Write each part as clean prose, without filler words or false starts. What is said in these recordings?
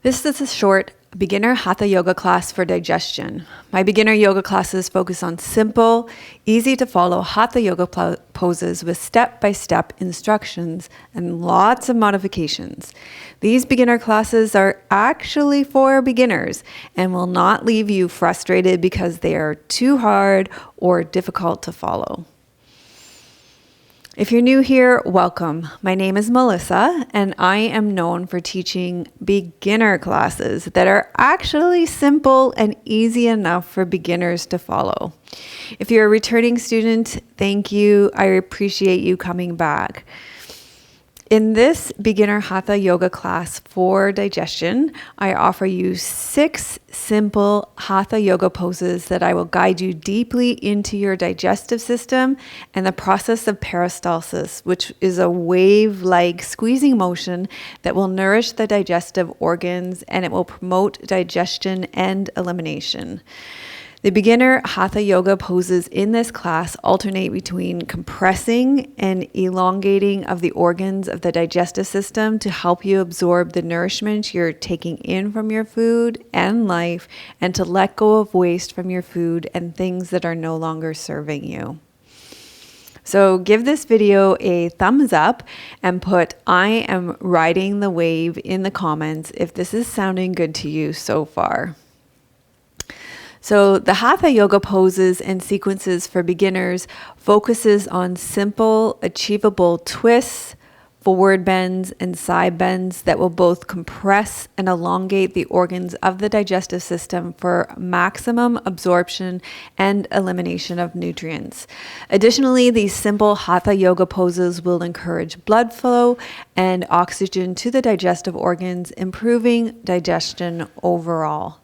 This is a short beginner Hatha yoga class for digestion. My beginner yoga classes focus on simple, easy to follow Hatha yoga poses with step-by-step instructions and lots of modifications. These beginner classes are actually for beginners and will not leave you frustrated because they are too hard or difficult to follow. If you're new here, welcome. My name is Melissa, and I am known for teaching beginner classes that are actually simple and easy enough for beginners to follow. If you're a returning student, thank you. I appreciate you coming back. In this beginner Hatha yoga class for digestion, I offer you 6 simple Hatha yoga poses that I will guide you deeply into your digestive system and the process of peristalsis, which is a wave-like squeezing motion that will nourish the digestive organs, and it will promote digestion and elimination. The beginner Hatha yoga poses in this class alternate between compressing and elongating of the organs of the digestive system to help you absorb the nourishment you're taking in from your food and life, and to let go of waste from your food and things that are no longer serving you. So give this video a thumbs up and put "I am riding the wave" in the comments if this is sounding good to you so far. So the Hatha yoga poses and sequences for beginners focuses on simple, achievable twists, forward bends, and side bends that will both compress and elongate the organs of the digestive system for maximum absorption and elimination of nutrients. Additionally, these simple Hatha yoga poses will encourage blood flow and oxygen to the digestive organs, improving digestion overall.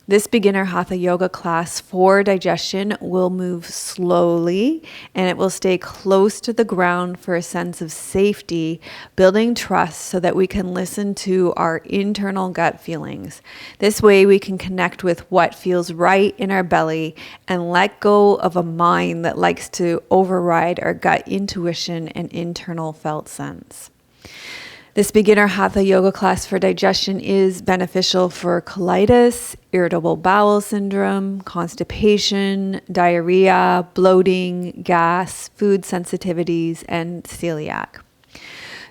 This beginner Hatha yoga class for digestion will move slowly, and it will stay close to the ground for a sense of safety, building trust so that we can listen to our internal gut feelings. This way we can connect with what feels right in our belly and let go of a mind that likes to override our gut intuition and internal felt sense. This beginner Hatha yoga class for digestion is beneficial for colitis, irritable bowel syndrome, constipation, diarrhea, bloating, gas, food sensitivities, and celiac.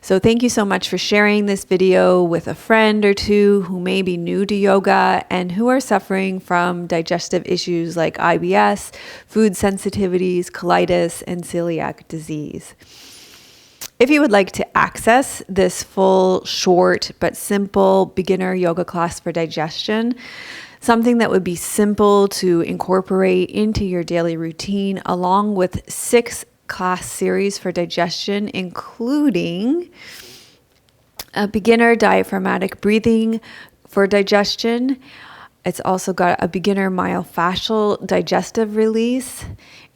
So thank you so much for sharing this video with a friend or two who may be new to yoga and who are suffering from digestive issues like IBS, food sensitivities, colitis, and celiac disease. If you would like to access this full, short, but simple beginner yoga class for digestion, something that would be simple to incorporate into your daily routine, along with 6 class series for digestion, including a beginner diaphragmatic breathing for digestion. It's also got a beginner myofascial digestive release.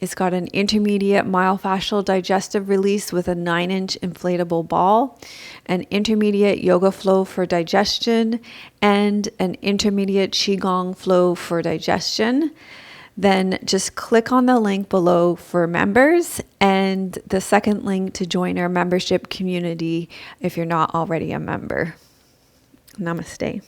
It's got an intermediate myofascial digestive release with a 9-inch inflatable ball, an intermediate yoga flow for digestion, and an intermediate Qigong flow for digestion. Then just click on the link below for members and the second link to join our membership community if you're not already a member. Namaste.